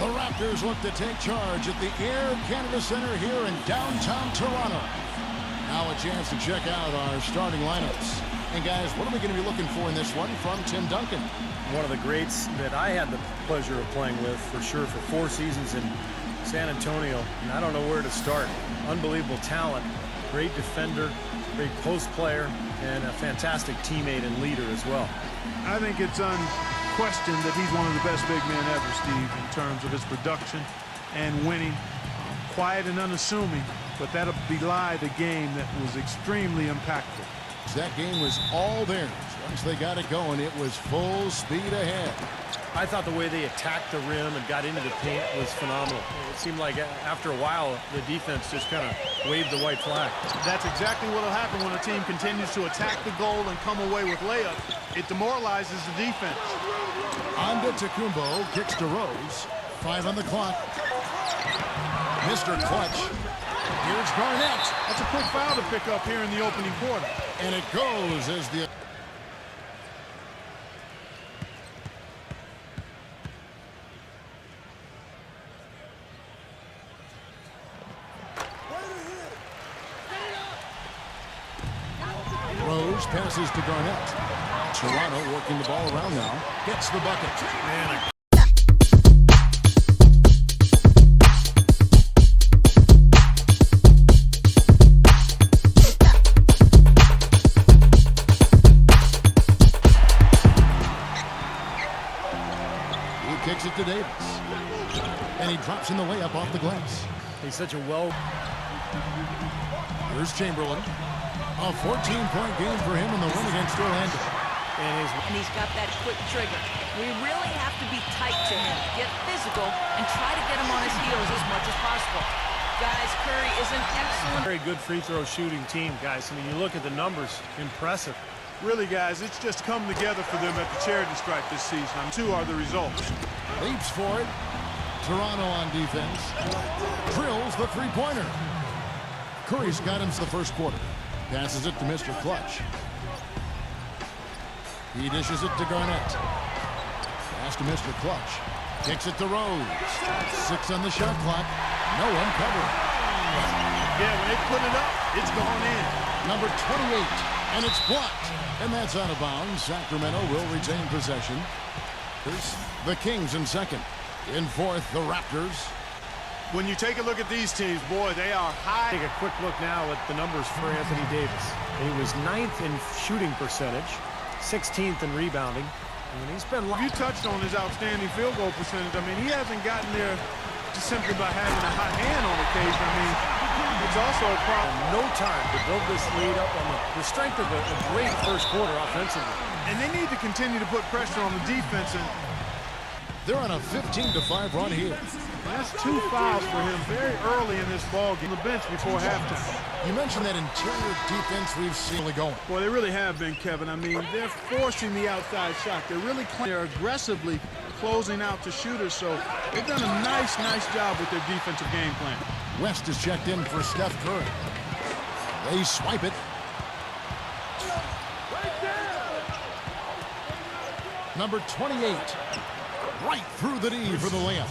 The Raptors look to take charge at the Air Canada Centre here in downtown Toronto. Now a chance to check out our starting lineups. And guys, what are we going to be looking for in this one from Tim Duncan? One of the greats that I had the pleasure of playing with, for sure, for 4 seasons in San Antonio. And I don't know where to start. Unbelievable talent, great defender, great post player, and a fantastic teammate and leader as well. I think it's unquestioned that he's one of the best big men ever, Steve, in terms of his production and winning. Quiet and unassuming, but that'll belie the game that was extremely impactful. That game was all theirs. Once they got it going, it was full speed ahead. I thought the way they attacked the rim and got into the paint was phenomenal. It seemed like after a while, the defense just kind of waved the white flag. That's exactly what will happen when a team continues to attack the goal and come away with layups. It demoralizes the defense. Antetokounmpo kicks to Rose. 5 on the clock. Mr. Clutch. Here's Garnett. That's a quick foul to pick up here in the opening quarter. And it goes as the... Rose passes to Garnett. Toronto working the ball around now. Gets the bucket. Man, kicks it to Davis. And he drops in the layup off the glass. He's such a well... Here's Chamberlain. A 14-point game for him in the win against Orlando. And he's got that quick trigger. We really have to be tight to him, get physical, and try to get him on his heels as much as possible. Guys, Curry is an excellent... Very good free throw shooting team, guys. I mean, you look at the numbers, impressive. Really, guys, it's just come together for them at the charity stripe this season. 2 are the results. Leaps for it. Toronto on defense. Drills the three-pointer. Curry's got him to the first quarter. Passes it to Mr. Clutch. He dishes it to Garnett. Pass to Mr. Clutch. Kicks it to Rose. 6 on the shot clock. No one covering. Yeah, when they put it up, it's gone in. Number 28, and it's blocked. And that's out of bounds. Sacramento will retain possession. Here's the Kings in second. In fourth, the Raptors. When you take a look at these teams, boy, they are high. Take a quick look now at the numbers for Anthony Davis. He was 9th in shooting percentage, 16th in rebounding. And he's been... You touched on his outstanding field goal percentage. I mean, he hasn't gotten there just simply by having a hot hand on occasion. I mean, it's also a problem. No time to build this lead up on the strength of a great first quarter offensively. And they need to continue to put pressure on the defense. And they're on a 15-5 run here. That's 2 fouls for him very early in this ball game on the bench before halftime. You mentioned that interior defense we've seen going. Boy, they really have been, Kevin. I mean, they're forcing the outside shot. They're aggressively closing out to shooters, so they've done a nice job with their defensive game plan. West is checked in for Steph Curry. They swipe it. Number 28, right through the D for the layup.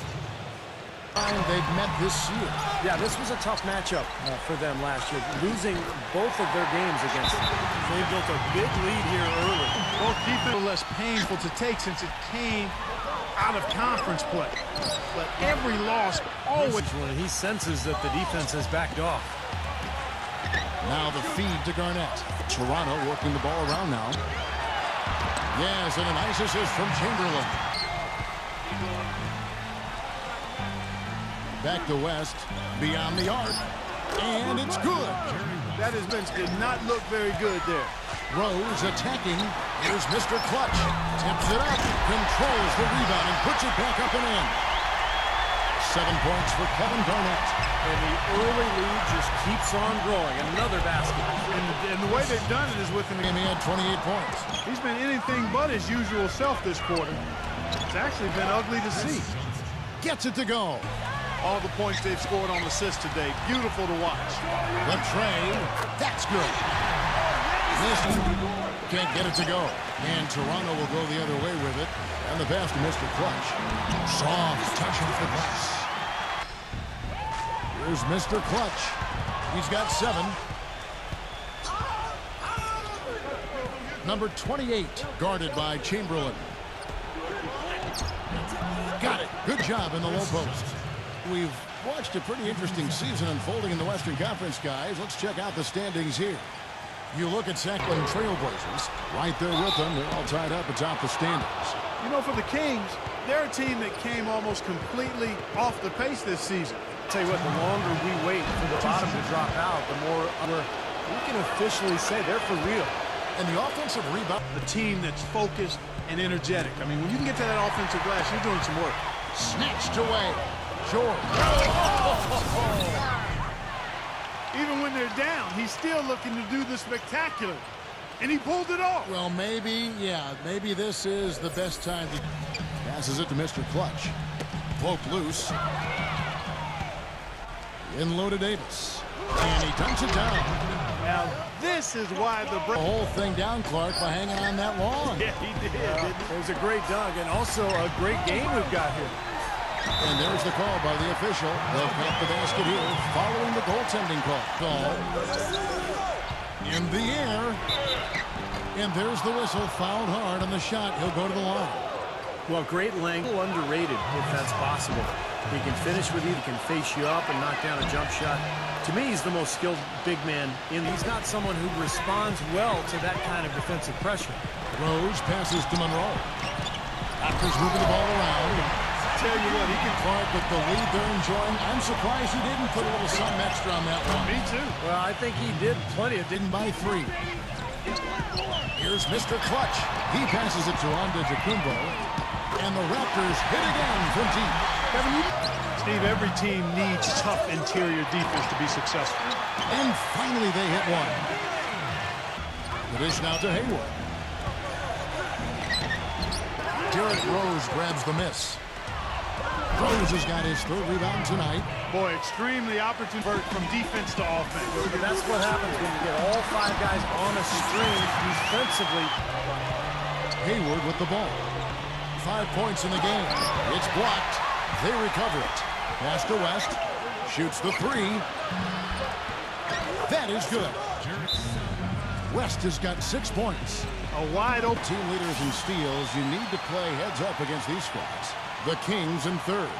They've met this year. Yeah, this was a tough matchup for them last year, losing both of their games against them. They built a big lead here early. Both defense are less painful to take since it came out of conference play. But every loss always... When he senses that the defense has backed off. Now the feed to Garnett. Toronto working the ball around now. Yes, and a nice assist from Chamberlain. Back to West, beyond the arc, and it's good. That bench did not look very good there. Rose attacking. Here's Mr. Clutch. Tips it up, controls the rebound, and puts it back up and in. 7 points for Kevin Garnett. And the early lead just keeps on growing. Another basket. And the way they've done it is with an... He had 28 points. He's been anything but his usual self this quarter. It's actually been ugly to see. Gets it to go. All the points they've scored on assists today. Beautiful to watch. The tray. That's good. Can't get it to go. And Toronto will go the other way with it. And the pass to Mr. Clutch. Soft touch off the glass. Here's Mr. Clutch. He's got 7. Number 28, guarded by Chamberlain. Got it. Good job in the low post. We've watched a pretty interesting season unfolding in the Western Conference, guys. Let's check out the standings here. You look at Sacramento Trailblazers. Right there with them. They're all tied up atop the standings. You know, for the Kings, they're a team that came almost completely off the pace this season. I'll tell you what, the longer we wait for the bottom to drop out, the more we can officially say they're for real. And the offensive rebound. A team that's focused and energetic. I mean, when you can get to that offensive glass, you're doing some work. Snatched away. George. Even when they're down, he's still looking to do the spectacular. And he pulled it off. Well, maybe this is the best time to... Passes it to Mr. Clutch. Poke loose. In low to Davis. And he dunks it down. Now, this is why the whole thing down, Clark, by hanging on that long. Yeah, he did. It was a great dunk and also a great game we've got here. And there's the call by the official. They'll count the basket here following the goaltending call. In the air. And there's the whistle. Fouled hard on the shot. He'll go to the line. Well, great length. Underrated, if that's possible. He can finish with you. He can face you up and knock down a jump shot. To me, he's the most skilled big man. He's not someone who responds well to that kind of defensive pressure. Rose passes to Monroe. Raptors moving the ball around. Tell you what, he can... Clark with the lead they're enjoying. I'm surprised he didn't put a little something extra on that one. Me too. Well, I think he did plenty. It didn't by 3. Here's Mr. Clutch. He passes it to Antetokounmpo. And the Raptors hit again from deep. Steve, every team needs tough interior defense to be successful. And finally they hit one. The dish now to Hayward. Derrick Rose grabs the miss. Rose has got his 3rd rebound tonight. Boy, extremely opportune from defense to offense. That's what happens when you get all 5 guys on a string defensively. Hayward with the ball. 5 points in the game. It's blocked. They recover it. Pass to West. Shoots the 3. That is good. West has got 6 points. A wide open. Team leaders in steals. You need to play heads up against these squads. The Kings in 3rd.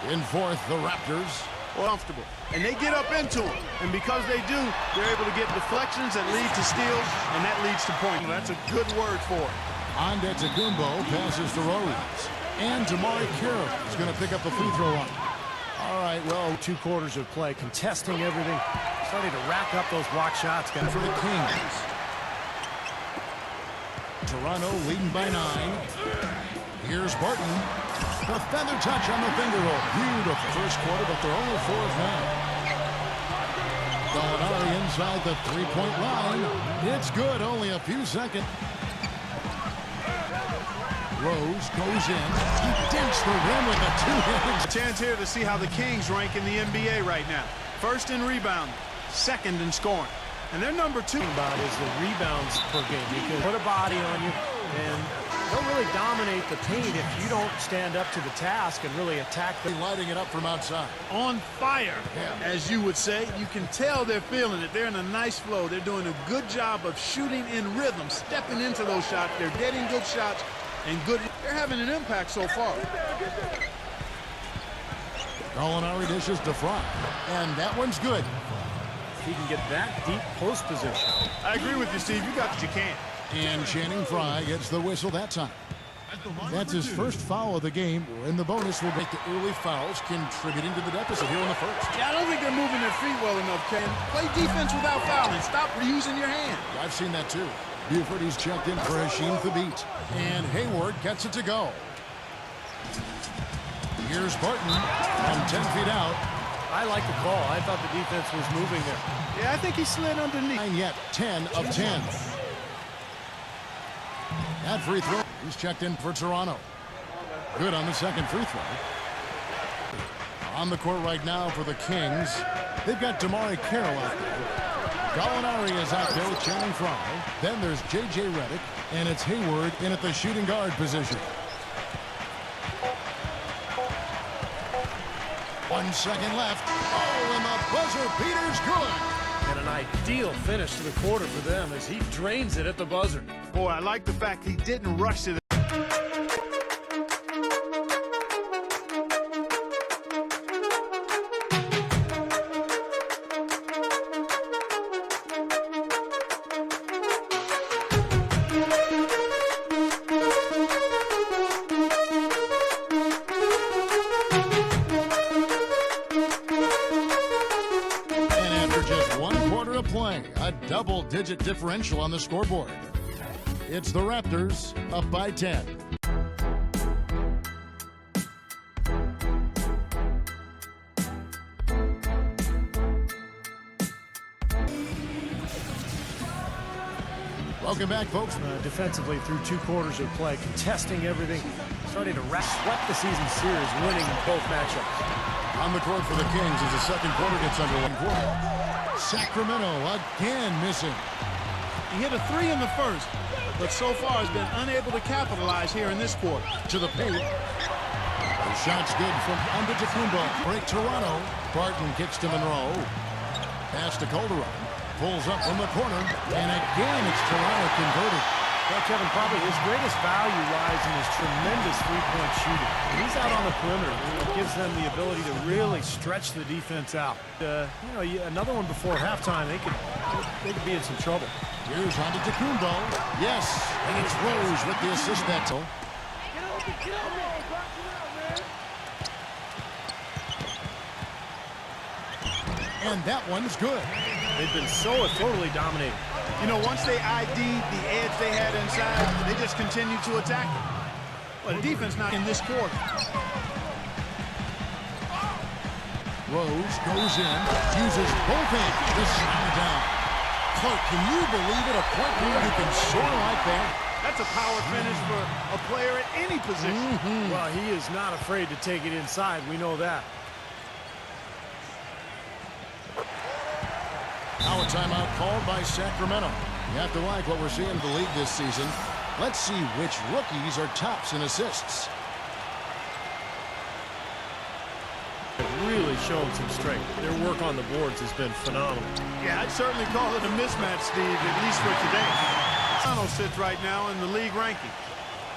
In 4th, the Raptors. Comfortable. And they get up into them. And because they do, they're able to get deflections that lead to steals, and that leads to points. That's a good word for it. Antetokounmpo passes to Rose. And Damari Carroll is going to pick up the free throw line. All right, well, 2 quarters of play, contesting everything, starting to rack up those block shots. For the Kings. Toronto leading by 9. Here's Barton. The feather touch on the finger roll. Beautiful first quarter, but they're only 4 now. Gallinari inside the 3-point line. It's good, only a few seconds. Rose goes in. He dents the rim with a 2-handed. Chance here to see how the Kings rank in the NBA right now. 1st in rebounding, 2nd in scoring. And they're number 2. About is the rebounds per game. You can put a body on you and don't really dominate the paint if you don't stand up to the task and really attack them. Lighting it up from outside. On fire, as you would say. You can tell they're feeling it. They're in a nice flow. They're doing a good job of shooting in rhythm, stepping into those shots. They're getting good shots and good. They're having an impact so far. Gallinari dishes to Fry. And that one's good. If he can get that deep post position. I agree with you, Steve. You got what you can. And Channing Frye gets the whistle that time. That's his first foul of the game, and the bonus will make the early fouls contributing to the deficit here in the 1st. Yeah, I don't think they're moving their feet well enough, Ken. Play defense without fouling. Stop using your hand. I've seen that too. Buford, he's checked in for Hashim Thabit. And Hayward gets it to go. Here's Barton from 10 feet out. I like the call. I thought the defense was moving there. Yeah, I think he slid underneath. And yet, 10 of 10. That free throw. He's checked in for Toronto. Good on the 2nd free throw. On the court right now for the Kings. They've got Damari Carroll out there. Gallinari is out there with Channing Frye. Then there's J.J. Redick, and it's Hayward in at the shooting guard position. 1 second left. Oh, and the buzzer beater's good. And an ideal finish to the quarter for them as he drains it at the buzzer. Boy, I like the fact he didn't rush to the a double-digit differential on the scoreboard. It's the Raptors up by 10. Welcome back, folks. Defensively through 2 quarters of play, contesting everything, starting to swept the season series, winning both matchups. On the court for the Kings as the second quarter gets underway. Sacramento again missing. He hit a 3 in the first, but so far has been unable to capitalize here in this quarter. To the paint. The shot's good from under Tacumbo. Break Toronto. Barton kicks to Monroe. Pass to Calderon. Pulls up from the corner. And again, it's Toronto converted. Well, Kevin, probably his greatest value lies in his tremendous three-point shooting. When he's out on the perimeter, it gives them the ability to really stretch the defense out. Another one before halftime, they could be in some trouble. Here's on to Tacumbo. Yes, and it's Rose with the assist that time. And that one's good. They've been so totally dominating. You know, once they ID'd the edge they had inside, they just continued to attack it. But the defense not in this quarter. Rose goes in, uses both hands to slam it down. Clark, can you believe it? A point guard who can soar like that? That's a power finish for a player at any position. Well, he is not afraid to take it inside. We know that. Now a timeout called by Sacramento. You have to like what we're seeing in the league this season. Let's see which rookies are tops in assists. They've really shown some strength. Their work on the boards has been phenomenal. Yeah, I'd certainly call it a mismatch, Steve, at least for today. Toronto sits right now in the league ranking.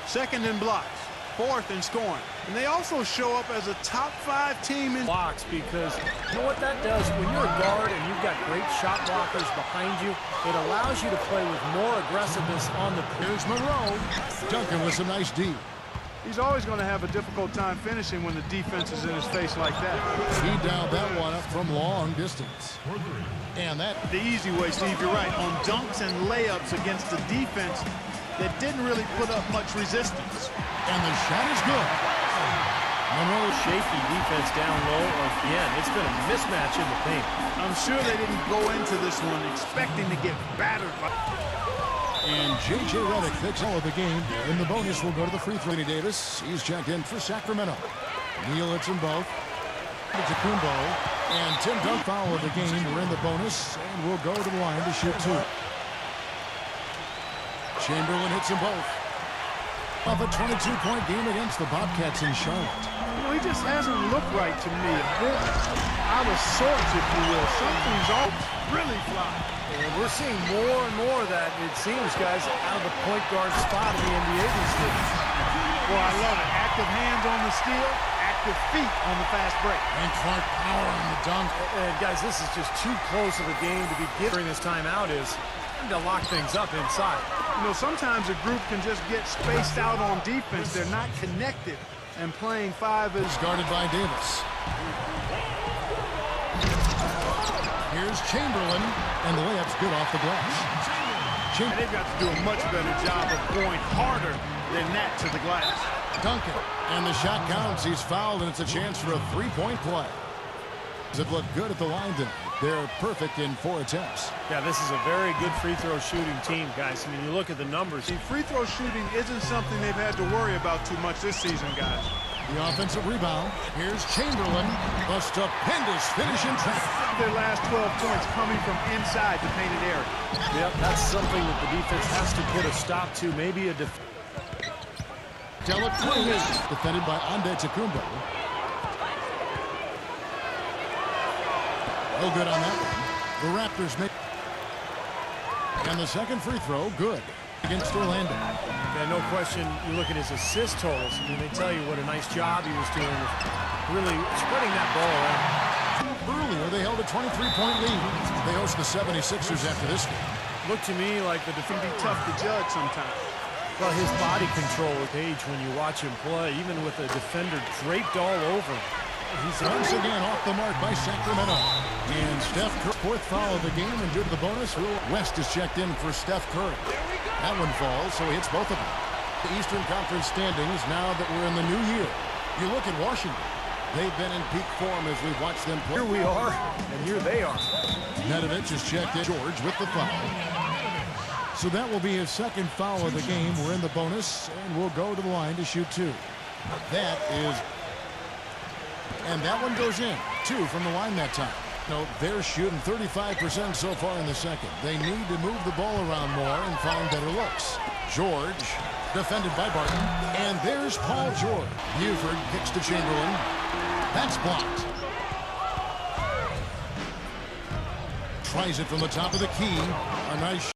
2nd in blocks, 4th in scoring. And they also show up as a top 5 team in blocks because you know what that does? When you're a guard and you've got great shot blockers behind you, it allows you to play with more aggressiveness on the perimeter. Here's Monroe. Duncan with some nice D. He's always going to have a difficult time finishing when the defense is in his face like that. He dialed that one up from long distance. And that the easy way, Steve, you're right. On dunks and layups against the defense that didn't really put up much resistance. And the shot is good. Monroe shaky defense down low. Again, it's been a mismatch in the paint. I'm sure they didn't go into this one expecting to get battered by. And J.J. Redick picks all of the game. In the bonus, we'll go to the free throw. Davis, he's checked in for Sacramento. Neal hits them both. Tacumbo and Tim Duncan foul of the game. We're in the bonus, and we'll go to the line to shoot 2. Chamberlain hits them both. Of a 22-point game against the Bobcats in Charlotte. You know, he just hasn't looked right to me. A bit out of sorts, if you will. Something's all really flying. And we're seeing more and more of that, it seems, guys, out of the point guard spot in the NBA these days. Well, I love it. Active hands on the steal, active feet on the fast break. And Clark power on the dunk. And guys, this is just too close of a game to be given this timeout is to lock things up inside. You know, sometimes a group can just get spaced out on defense. They're not connected, and playing 5 is guarded by Davis. Here's Chamberlain, and the layup's good off the glass. And they've got to do a much better job of going harder than that to the glass. Duncan, and the shot counts. He's fouled, and it's a chance for a 3-point play. Does it look good at the line tonight? They're perfect in 4 attempts. Yeah, this is a very good free throw shooting team, guys. I mean, you look at the numbers. See, free throw shooting isn't something they've had to worry about too much this season, guys. The offensive rebound. Here's Chamberlain. The stupendous finish in traffic. Their last 12 points coming from inside the painted area. Yep, that's something that the defense has to put a stop to. Maybe a defended by Antetokounmpo. No good on that one. The Raptors make. And the second free throw, good. Against Orlando. Yeah, no question. You look at his assist totals. I mean, they tell you what a nice job he was doing with really spreading that ball around. Earlier, they held a 23-point lead. They host the 76ers after this game. Looked to me like the defense Can be tough to judge sometimes. Well, his body control with age when you watch him play, even with a defender draped all over him. He's once again off the mark by Sacramento. And Steph Curry, fourth foul of the game, and due to the bonus, West is checked in for Steph Curry. That one falls, so he hits both of them. The Eastern Conference standings now that we're in the new year. You look at Washington. They've been in peak form as we've watched them play. Here we are, and here they are. Nedovic is checked in. George with the foul. So that will be his second foul of the game. We're in the bonus, and we'll go to the line to shoot two. That is... And that one goes in. 2 from the line that time. No, they're shooting 35% so far in the second. They need to move the ball around more and find better looks. George, defended by Barton. And there's Paul George. Buford kicks to Chamberlain. That's blocked. Tries it from the top of the key. A nice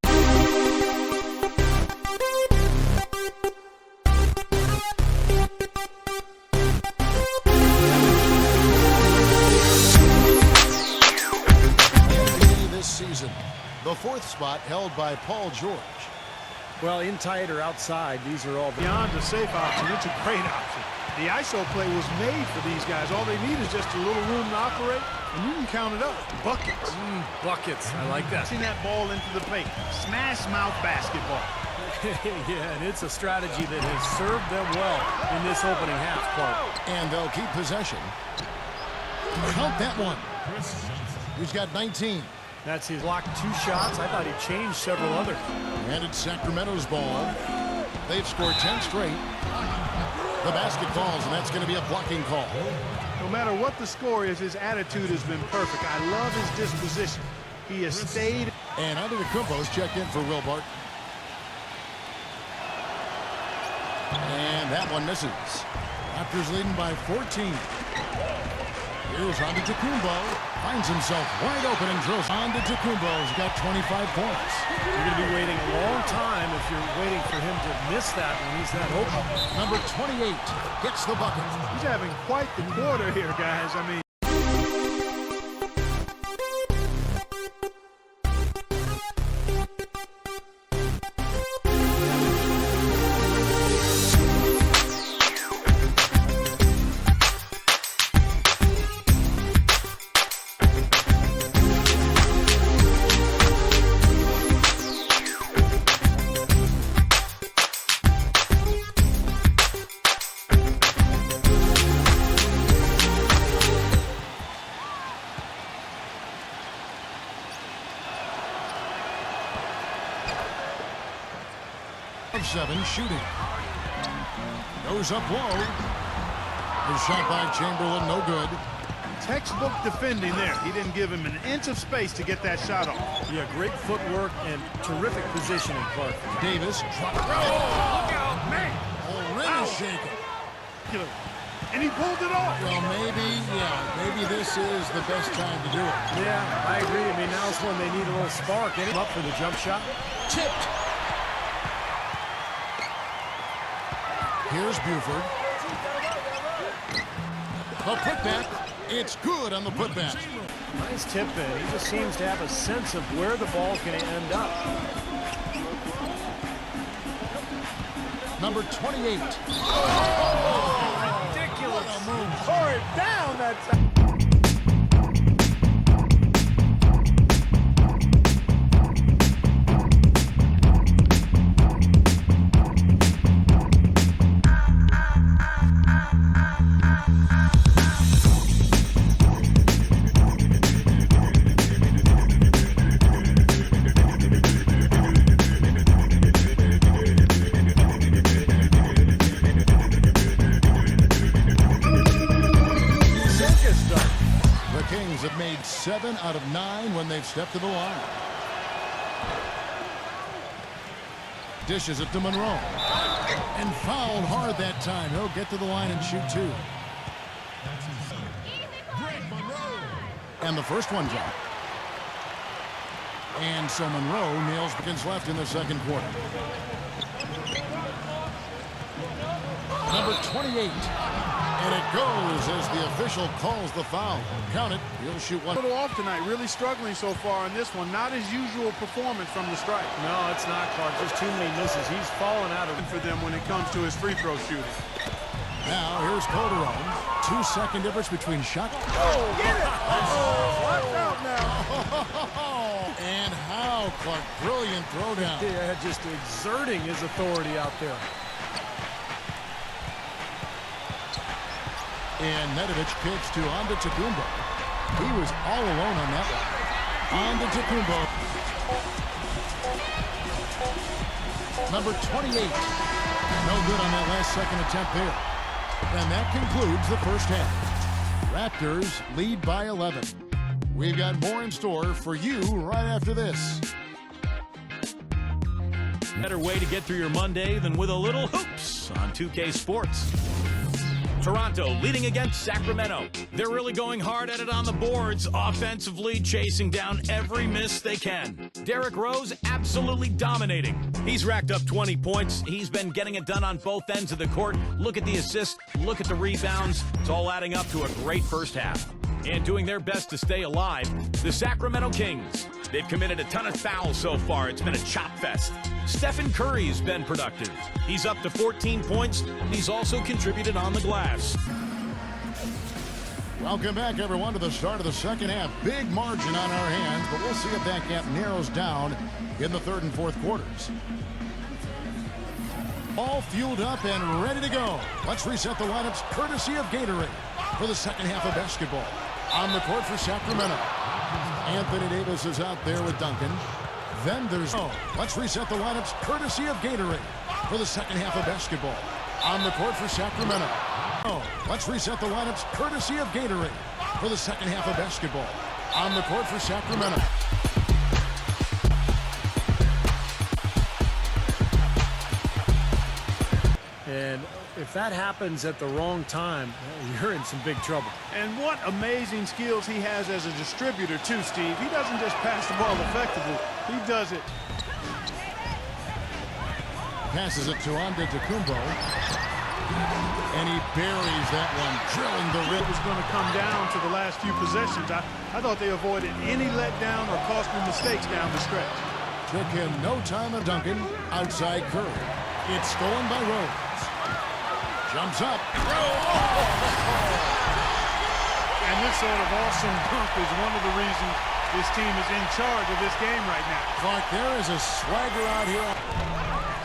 season. The fourth spot held by Paul George. Well, in tight or outside, these are all Beyond a safe option, it's a great option. The ISO play was made for these guys. All they need is just a little room to operate, and you can count it up. Buckets. buckets. I like that. Pushing that ball into the paint. Smash mouth basketball. Yeah, and it's a strategy that has served them well in this opening half part. And they'll keep possession. Count that one. He's got 19. That's his blocked 2 shots. I thought he changed several others. And it's Sacramento's ball. They've scored 10 straight. The basket falls, and that's going to be a blocking call. No matter what the score is, his attitude has been perfect. I love his disposition. He has stayed. And Antetokounmpo's checked in for Will Barton. And that one misses. Raptors leading by 14. Here's Antetokounmpo. Finds himself wide open and drills. Antetokounmpo's got 25 points. You're going to be waiting a long time if you're waiting for him to miss that when he's that open. Number 28 gets the bucket. He's having quite the quarter here, guys. I mean, of 7 shooting. Goes up low. The shot by Chamberlain, no good. textbook defending there. He didn't give him an inch of space to get that shot off. Yeah, great footwork and terrific positioning, Clark. Davis. Look out, man! Already shaken. And he pulled it off. Well, maybe this is the best time to do it. Yeah, I agree. I mean, now's when they need a little spark. Get him up for the jump shot. Tipped. Here's Buford. A putback. It's good on the putback. Nice tip in. He just seems to have a sense of where the ball's going to end up. Number 28. Ridiculous. What a move. Tore it down that time. Kings have made 7 out of 9 when they've stepped to the line. Dishes it to Monroe. And fouled hard that time. He'll get to the line and shoot 2. And the first one dropped. And so Monroe nails begins left in the second quarter. Number 28. And it goes as the official calls the foul. Count it. He'll shoot one. A little off tonight. Really struggling so far in this one. Not his usual performance from the stripe. No, it's not, Clark. Just too many misses. He's fallen out of it For them when it comes to his free throw shooting. Now here's Calderon. 2-second difference between shot. Oh, get it! Oh, watch out now. And how, Clark. Brilliant throwdown. Yeah, just exerting his authority out there. And Nedovic kicks to Antetokounmpo. He was all alone on that one. Antetokounmpo. Number 28. No good on that last second attempt there. And that concludes the first half. Raptors lead by 11. We've got more in store for you right after this. Better way to get through your Monday than with a little hoops on 2K Sports. Toronto leading against Sacramento. They're really going hard at it on the boards, offensively chasing down every miss they can. Derrick Rose absolutely dominating. He's racked up 20 points. He's been getting it done on both ends of the court. Look at the assists, look at the rebounds. It's all adding up to a great first half. And doing their best to stay alive, the Sacramento Kings. They've committed a ton of fouls so far. It's been a chop fest. STEPH Curry's been productive. He's up to 14 points. He's also contributed on the glass. Welcome back, everyone, to the start of the second half. Big margin on our hands, but we'll see if that gap narrows down in the third and fourth quarters. All fueled up and ready to go. Let's reset the lineups courtesy of Gatorade for the second half of basketball. On the court for Sacramento, Anthony Davis is out there with Duncan. Then there's let's reset the lineups courtesy of Gatorade for the second half of basketball. On the court for Sacramento. Let's reset the lineups courtesy of Gatorade for the second half of basketball. On the court for Sacramento. And if that happens at the wrong time, you're in some big trouble. And what amazing skills he has as a distributor, too, Steve. He doesn't just pass the ball effectively. He does it. Passes it to Antetokounmpo. And he buries that one, drilling the rim. It was going to come down to the last few possessions. I thought they avoided any letdown or costly mistakes down the stretch. Took him no time of Duncan. Outside Curry. It's stolen by Rose. Jumps up. And this sort of awesome dunk is one of the reasons this team is in charge of this game right now. Clark, there is a swagger out here.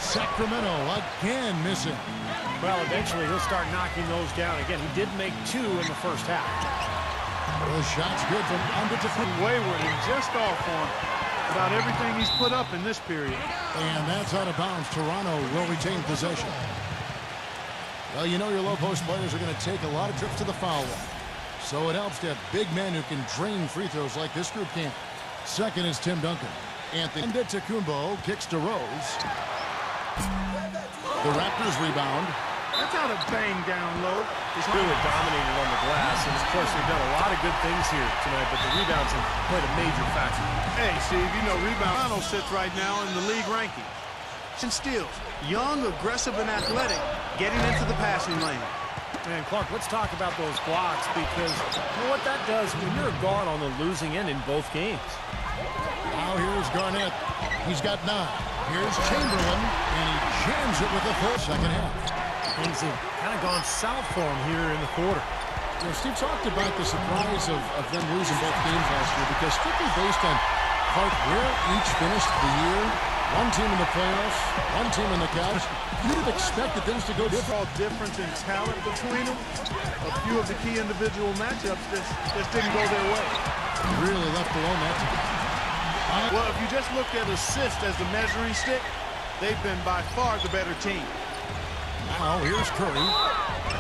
Sacramento again missing. Well, eventually he'll start knocking those down again. He did make 2 in the first half. The shot's good from Antetokounmpo. Wayward and just off on about everything he's put up in this period. And that's out of bounds. Toronto will retain possession. Well, you know your low-post players are going to take a lot of trips to the foul line. So it helps to have big men who can drain free throws like this group can. Second is Tim Duncan. Anthony Antetokounmpo kicks to Rose. The Raptors rebound. That's how to bang down low. He's really dominating on the glass, and of course they've done a lot of good things here tonight, but the rebounds have played a major factor. Hey, Steve, you know rebound sits right now in the league ranking. And steals, young, aggressive, and athletic, getting into the passing lane. Man, Clark, let's talk about those blocks, because you know what that does when you're a guard on the losing end in both games. Now here's Garnett. He's got 9. Here's Chamberlain, and he jams it with the full second half. Things have kind of gone south for him here in the quarter. You know, Steve talked about the surprise of them losing both games last year, because strictly based on Clark, where each finished the year, one team in the playoffs, one team in the couch, you'd have expected things to go different. All difference in talent between them. A few of the key individual matchups just didn't go their way. Really left alone that team. Well, if you just looked at assists as the measuring stick, they've been by far the better team. Now here's Curry.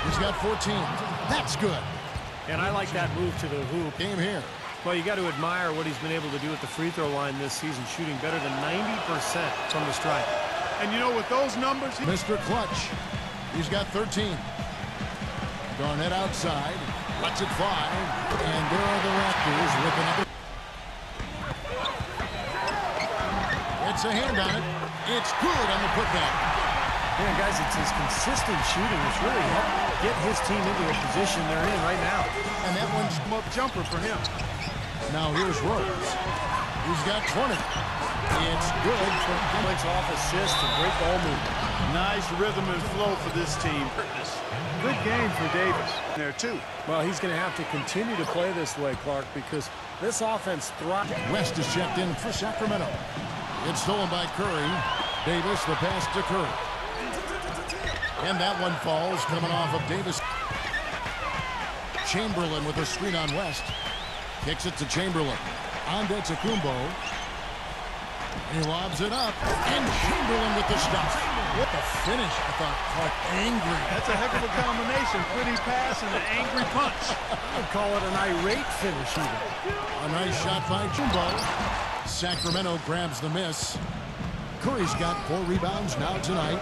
He's got 14. That's good. And I like that move to the hoop. Game here. Well, you got to admire what he's been able to do at the free throw line this season, shooting better than 90% from the stripe. And you know, with those numbers, Mr. Clutch. He's got 13. Garnett outside. Lets it fly. And there are the Raptors with another. It's a hand on it. It's good on the putback. Yeah, guys, it's his consistent shooting that's really helped get his team into a position they're in right now. And that one's up jumper for him. now here's Rose. He's got 20. It's good for Points off assist and great ball movement. Nice rhythm and flow for this team. Good game for Davis there, too. Well, he's going to have to continue to play this way, Clark, because this offense thrives. West is checked in for Sacramento. It's stolen by Curry. Davis, the pass to Curry. And that one falls coming off of Davis. Chamberlain with a screen on West. Kicks it to Chamberlain. On to Kumbo. He lobs it up. And Chamberlain with the stop. What a finish. I thought Clark angry. That's a heck of a combination. Pretty pass and an angry punch. I'd call it an irate finish even. A nice shot by Kumbo. Sacramento grabs the miss. Curry's got 4 rebounds now tonight.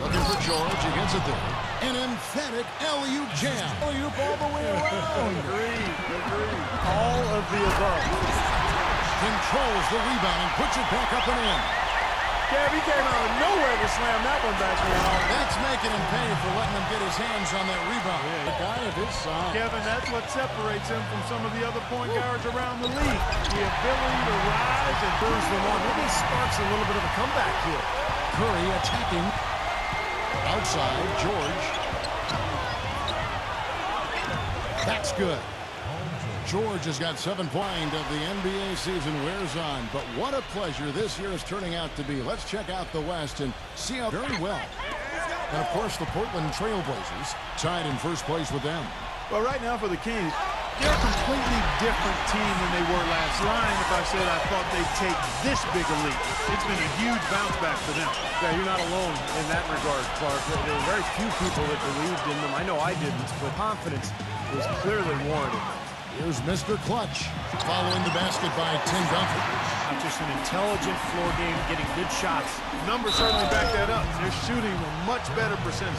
Looking for George. He gets it there. An emphatic alley-oop jam. Alley-oop all the way around. Agreed. All of the above. Controls the rebound and puts it back up and in. Gav, he came out of nowhere to slam that one back around. That's making him pay for letting him get his hands on that rebound. The guy of his size. Kevin, that's what separates him from some of the other point guards around the league. The ability to rise and Burns them on. Maybe sparks a little bit of a comeback here. Curry attacking. Outside, George. That's good. George has got 7 points of the NBA season wears on. But what a pleasure this year is turning out to be. Let's check out the West and see how very well. And, of course, the Portland Trailblazers tied in first place with them. Well, right now for the Kings, they're a completely different team than they were last. Lying if I said I thought they'd take this big a leap. It's been a huge bounce back for them. Yeah, you're not alone in that regard, Clark. There were very few people that believed in them. I know I didn't, but confidence was clearly warranted. Here's Mr. Clutch following the basket by Tim Duncan. Just an intelligent floor game, getting good shots. Numbers certainly back that up. They're shooting a much better percentage.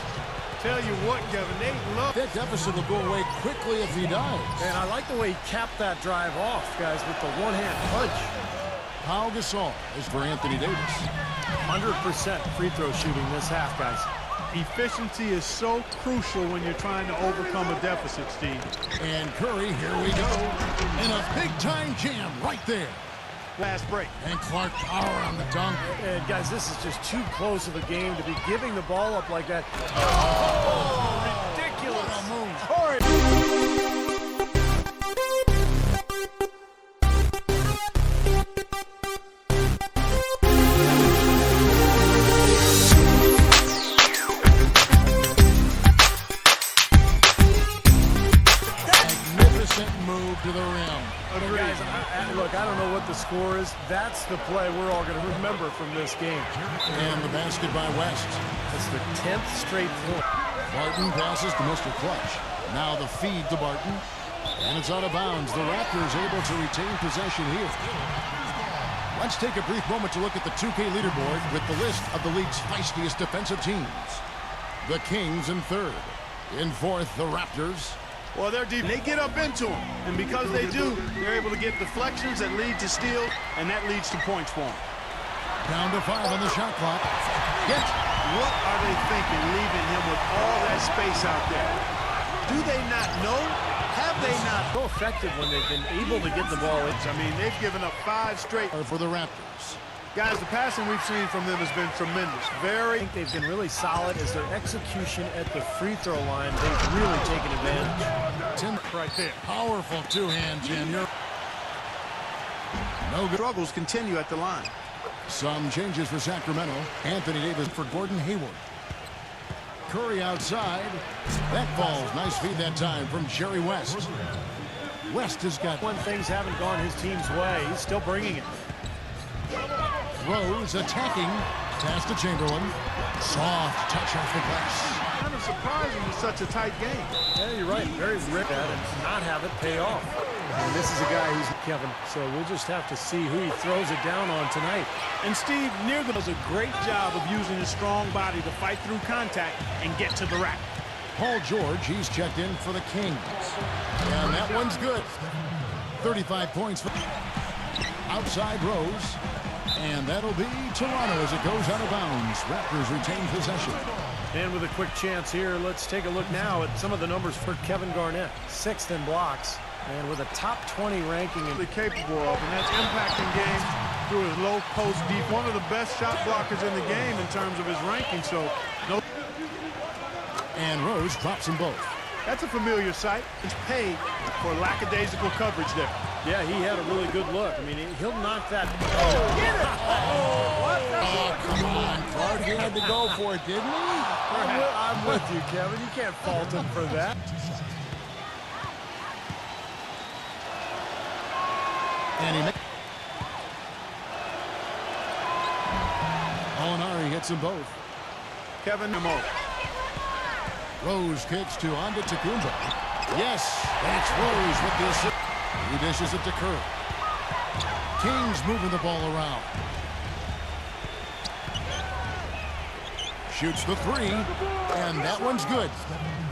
Tell you what, Kevin, they love That deficit will go away quickly if he does. And I like the way he capped that drive off, guys, with the one-hand punch. Pau Gasol is for Anthony Davis. 100% free throw shooting this half, guys. efficiency is so crucial when you're trying to overcome a deficit, Steve. And Curry, here we go. In a big-time jam right there. Last break. And Clark power on the dunk. And guys, this is just too close of a game to be giving the ball up like that. Oh, ridiculous. What a move. Horrid. Move to the rim. Guys, look, I don't know what the score is. That's the play we're all going to remember from this game. And the basket by West. That's the 10th straight point. Barton passes to Mr. Clutch. Now the feed to Barton. And it's out of bounds. The Raptors able to retain possession here. Let's take a brief moment to look at the 2K leaderboard with the list of the league's feistiest defensive teams. The Kings in third. In fourth, the Raptors. Well, they're deep. They get up into them. And because they do, they're able to get deflections that lead to steal, and that leads to points for them. Down to 5 on the shot clock. Get. What are they thinking, leaving him with all that space out there? Do they not know? Have they not? So effective when they've been able to get the ball in. I mean, they've given up 5 straight. For the Raptors. Guys, the passing we've seen from them has been tremendous. I think they've been really solid as their execution at the free throw line. They've really taken advantage. Tim Right there. Powerful two-hand jam. No good. Struggles continue at the line. Some changes for Sacramento. Anthony Davis for Gordon Hayward. Curry outside. That falls. Nice feed that time from Jerry West. West has got. When things haven't gone his team's way, he's still bringing it. Rose attacking. Pass to Chamberlain. Soft touch off the glass. Kind of surprising in such a tight game. Yeah, you're right. Very rare at it, not have it pay off. And this is a guy who's Kevin, so we'll just have to see who he throws it down on tonight. And Steve does a great job of using his strong body to fight through contact and get to the rack. Paul George, he's checked in for the Kings. And that one's good. 35 points for outside Rose. And that'll be Toronto as it goes out of bounds. Raptors retain possession. And with a quick chance here, let's take a look now at some of the numbers for Kevin Garnett. 6th in blocks, and with a top 20 ranking. Really capable of, and that's impacting games through his low post deep. One of the best shot blockers in the game in terms of his ranking. So, no. And Rose drops them both. That's a familiar sight. He's paid for lackadaisical coverage there. Yeah, he had a really good look. I mean, he'll knock that. Oh, get it! Oh, come on, Clark. He had to go for it, didn't he? I'm with you, Kevin. You can't fault him for that. And he Molinari hits them both. Kevin Nemo. Rose kicks to Antetokounmpo. Yes, that's Rose with the assist. He dishes it to Curry. Kings moving the ball around. Shoots the three, and that one's good.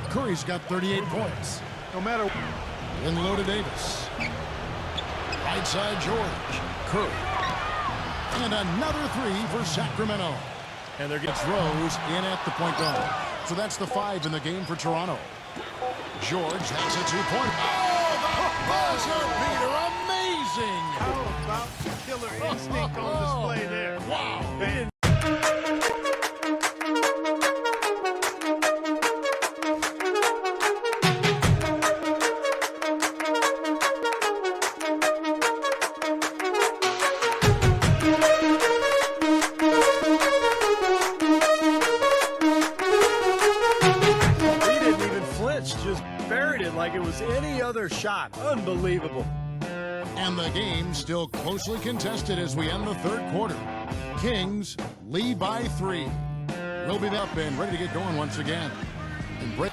Curry's got 38 points. No matter. In low to Davis. Right side George. Curry. And another three for Sacramento. And they're getting Rose in at the point guard. So that's the 5 in the game for Toronto. George has a 2-point. Oh, the buzzer beater. Amazing. How about the killer instinct on display there? Wow. Man. just buried it like it was any other shot. Unbelievable. And the game still closely contested as we end the third quarter. Kings lead by 3. We'll be up and ready to get going once again. And break.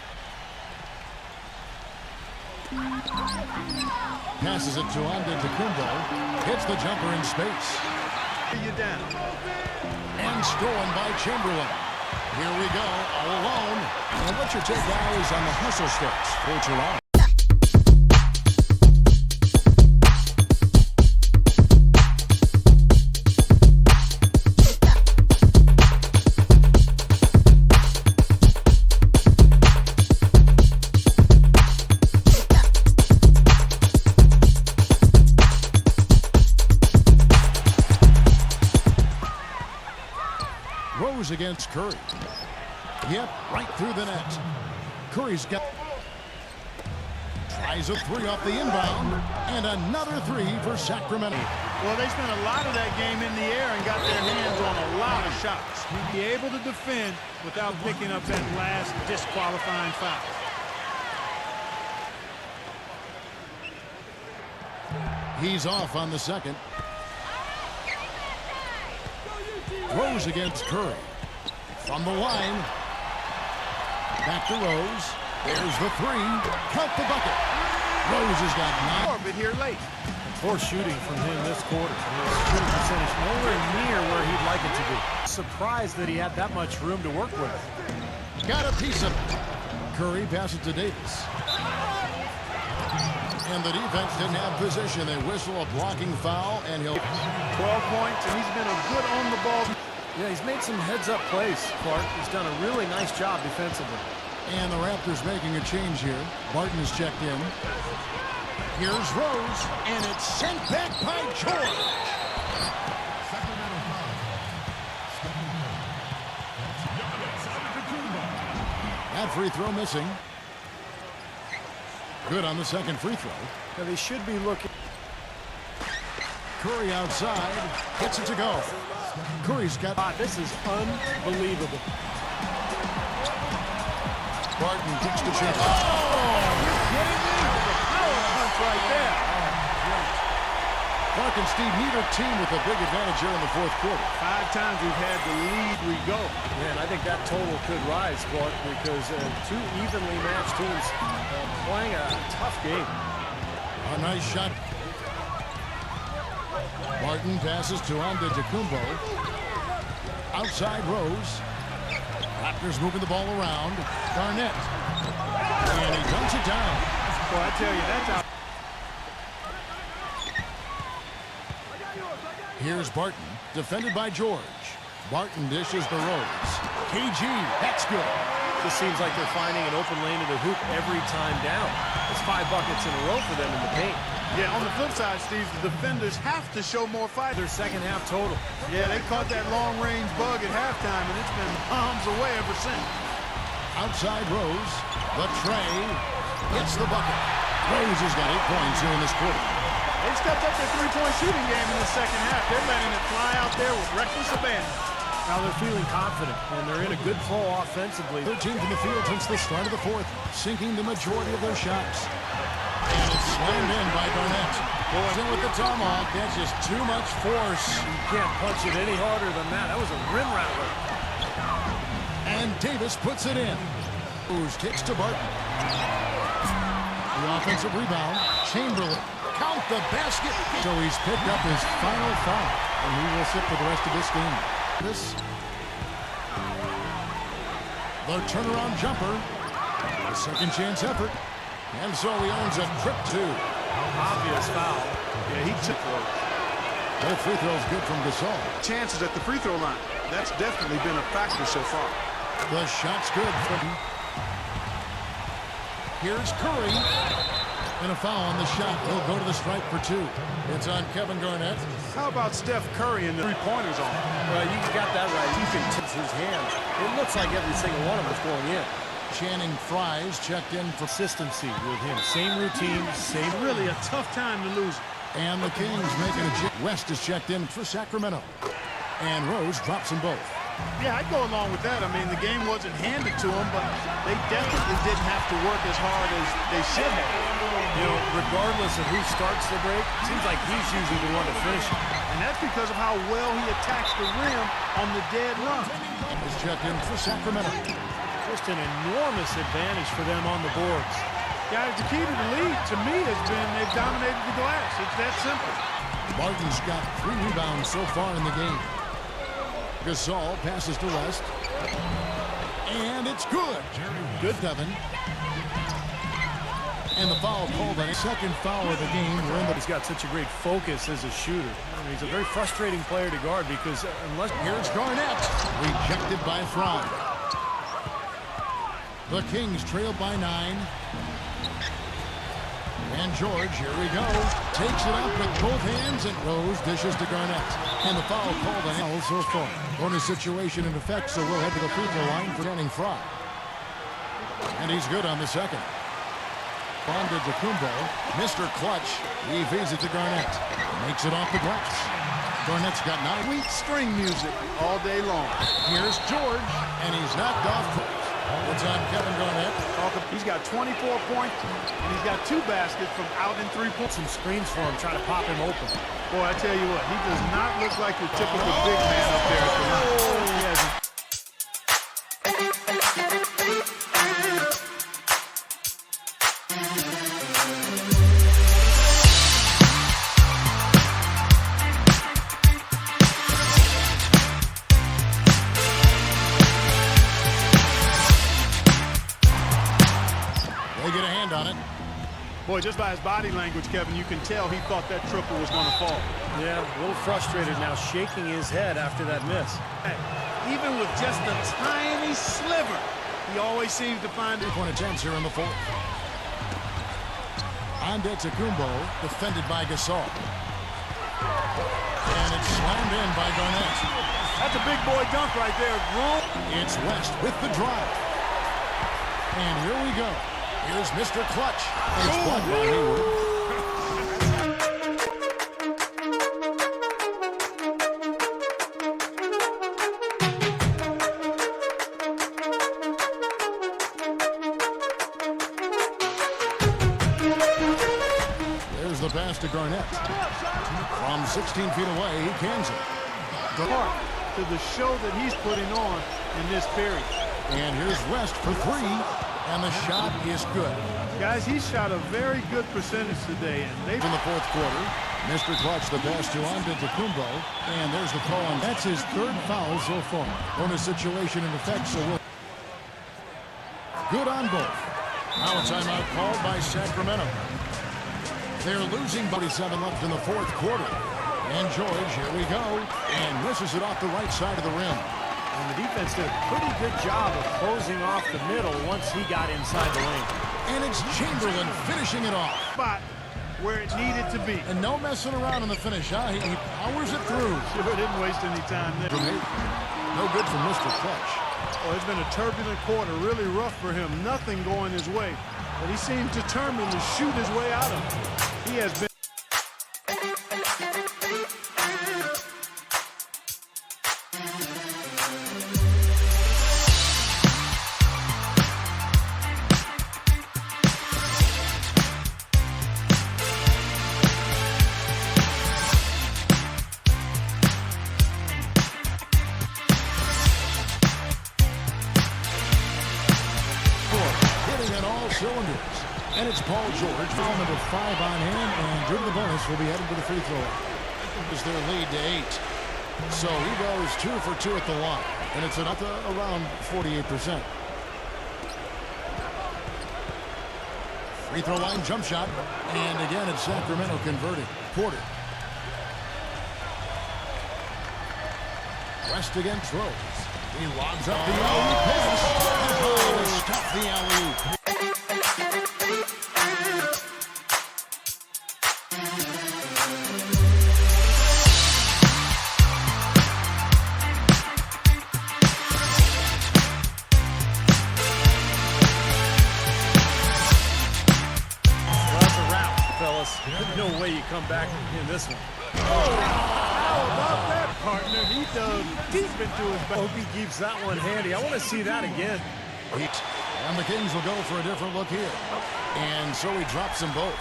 Passes it to Antetokounmpo. Hits the jumper in space. You down. And stolen by Chamberlain. Here we go, all alone. And what's your take, guys, on the hustle sticks for Toronto? Rose against Curry. Yep, right through the net. Curry's got... Tries a 3 off the inbound. And another 3 for Sacramento. Well, they spent a lot of that game in the air and got their hands on a lot of shots. Be able to defend without picking up that last disqualifying foul. He's off on the second. Rose against Curry. From the line. Back to Rose. There's the 3. Count the bucket. Rose has got 9. But here late. Poor shooting from him this quarter. His shooting percentage nowhere near where he'd like it to be. Surprised that he had that much room to work with. Got a piece of it. Curry passes to Davis. And the defense didn't have position. They whistle a blocking foul, and he'll... 12 points, and he's been a good on the ball. Yeah, he's made some heads-up plays, Clark. He's done a really nice job defensively. And the Raptors making a change here. Barton is checked in. Here's Rose, and it's sent back by George. That free throw missing. Good on the second free throw. Now they should be looking. Curry outside, gets it to go. Curry's got... This is unbelievable. Barton kicks the chance. Oh, you're kidding me? Power punch right there. Clark and Steve, neither team with a big advantage here in the fourth quarter. 5 times we've had the lead we go. Man, I think that total could rise, Clark, because two evenly matched teams playing a tough game. A nice shot. Martin passes to Antetokounmpo. Outside Rose. Raptors moving the ball around. Garnett. And he dunks it down. Boy, I tell you, that's out. Here's Barton, defended by George. Barton dishes the Rose. KG, that's good. Just seems like they're finding an open lane to the hoop every time down. It's 5 buckets in a row for them in the paint. Yeah, on the flip side, Steve, the defenders have to show more fight. Their second half total. Yeah, they caught that long-range bug at halftime, and it's been bombs away ever since. Outside Rose. The tray. Gets the bucket. Rose has got 8 points here in this quarter. They stepped up their three-point shooting game in the second half. They're letting it fly out there with reckless abandon. Now they're feeling confident, and they're in a good flow offensively. 13th in the field since the start of the fourth, sinking the majority of their shots. And it's slammed in by Garnett. Boys in with the tomahawk. That's just too much force. You can't punch it any harder than that. That was a rim rattler. And Davis puts it in. Rose kicks to Barton. The offensive rebound. Chamberlain. Count the basket. So he's picked up his final foul. And he will sit for the rest of this game. The turnaround jumper. A second chance effort. And so he earns a trip to. Obvious foul. Yeah, he took it. Both free throws good from Gasol. Chances at the free throw line. That's definitely been a factor so far. The shot's good. Here's Curry. And a foul on the shot. He'll go to the stripe for 2. It's on Kevin Garnett. How about Steph Curry and the three-pointers on? Well, you got that right. He can tip his hands. It looks like every single one of them is going in. Channing Fries checked in for Consistency with him. Same routine, same. Really a tough time to lose. And the Kings making a check. West is checked in for Sacramento. And Rose drops them both. Yeah, I'd go along with that. I mean, the game wasn't handed to them, but they definitely didn't have to work as hard as they should have. You know, regardless of who starts the break, it seems like he's usually the one to finish it. And that's because of how well he attacks the rim on the dead run. Is checked in for Sacramento. Just an enormous advantage for them on the boards. Guys, the key to the lead, to me, has been they've dominated the glass. It's that simple. Barton's got 3 rebounds so far in the game. Gasol passes to West. And it's good. Good, Devin. And the foul called on a second foul of the game. He's got such a great focus as a shooter. I mean, he's a very frustrating player to guard because unless... Here's Garnett. Rejected by Fry. The Kings trail by 9. And George, here we go. Takes it up with both hands, and Rose dishes to Garnett. And the foul called on him so far. Bonus situation in effect, so we'll head to the free throw line for Channing Fry. And he's good on the second. Antetokounmpo, Mr. Clutch. He feeds it to Garnett. Makes it off the glass. Garnett's got 9. Sweet string music all day long. Here's George, and he's knocked off. It's on Kevin Garnett. He's got 24 points, and he's got 2 baskets from out in 3 points. Some screens for him, trying to pop him open. Boy, I tell you what, he does not look like your typical big man up there at the line. He has Boy, just by his body language, Kevin, you can tell he thought that triple was going to fall. Yeah, a little frustrated now, shaking his head after that miss. Hey, even with just a tiny sliver, he always seems to find it. 3-point attempts here in the fourth. Antetokounmpo, defended by Gasol. And it's slammed in by Garnett. That's a big boy dunk right there. It's West with the drive. And here we go. Here's Mr. Clutch. And it's blocked by Hayward. There's the the pass to Garnett. From 16 feet away, he cans it. Part to the show that he's putting on in this period. And here's West for three, and the shot is good. Guys, he shot a very good percentage today, and they In the fourth quarter, Mr. Clutch, the pass to Antetokounmpo, and there's the call on. That's his third foul so far. Bonus situation in effect, so we'll. Good on both. Now a timeout called by Sacramento. They're losing 47 left in the fourth quarter. And George, here we go, and misses it off the right side of the rim. And the defense did a pretty good job of closing off the middle once he got inside the lane. And it's Chamberlain finishing it off. spot where it needed to be. And no messing around in the finish, huh? He powers it through. Sure didn't waste any time there. No good from Mr. Clutch. Oh, it's been a turbulent quarter, really rough for him. Nothing going his way. But he seemed determined to shoot his way out of it. He has been. Cylinders. And it's Paul George, foul number 5 on him, and due to the bonus, will be headed to the free throw line. Is their lead to 8. So he goes 2 for 2 at the line, and it's up to around 48%. Free throw line jump shot, and again it's Sacramento converting. Porter. West again throws. He lobs up the alley-oop pass. Oh, stop the alley-oop. There's no way you come back in this one. How about that, partner? He dug deep into his back. Hope he keeps that one handy. I want to see that again. And the Kings will go for a different look here. And so he drops them both.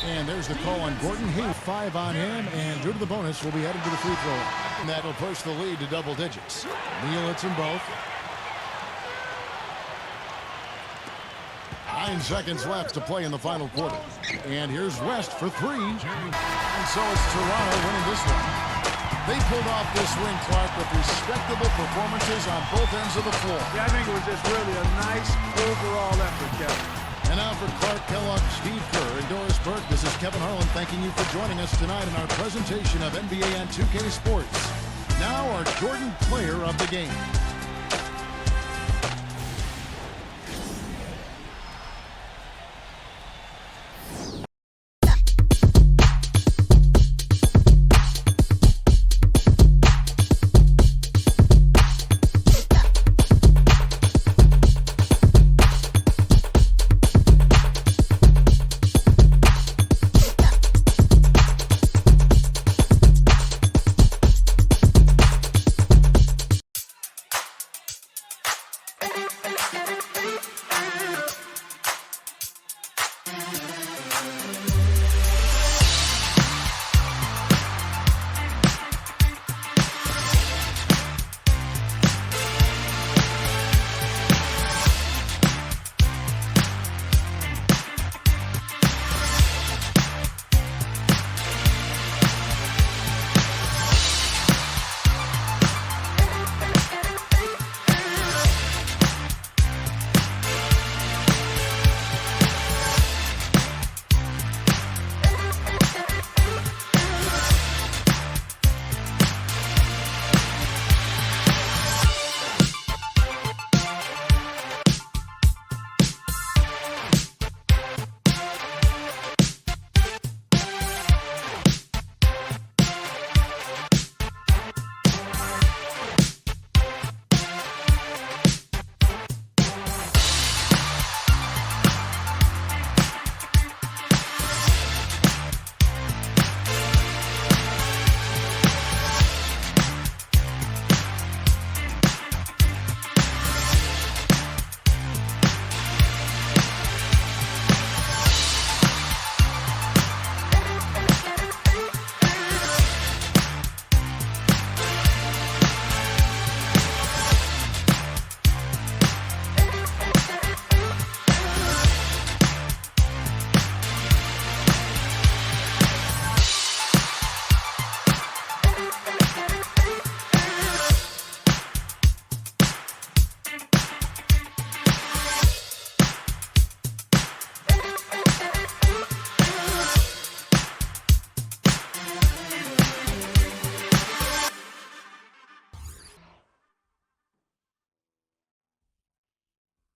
And there's the call on Gordon. He 5 on him, and due to the bonus, will be headed to the free throw line. And that'll push the lead to double digits. Neal hits them both. 9 seconds left to play in the final quarter. And here's West for 3. And so it's Toronto winning this one. They pulled off this win, Clark, with respectable performances on both ends of the floor. Yeah, I think it was just really a nice overall effort, Kevin. And now for Clark Kellogg, Steve Kerr, and Doris Burke, this is Kevin Harlan thanking you for joining us tonight in our presentation of NBA on 2K Sports. Now our Jordan Player of the Game.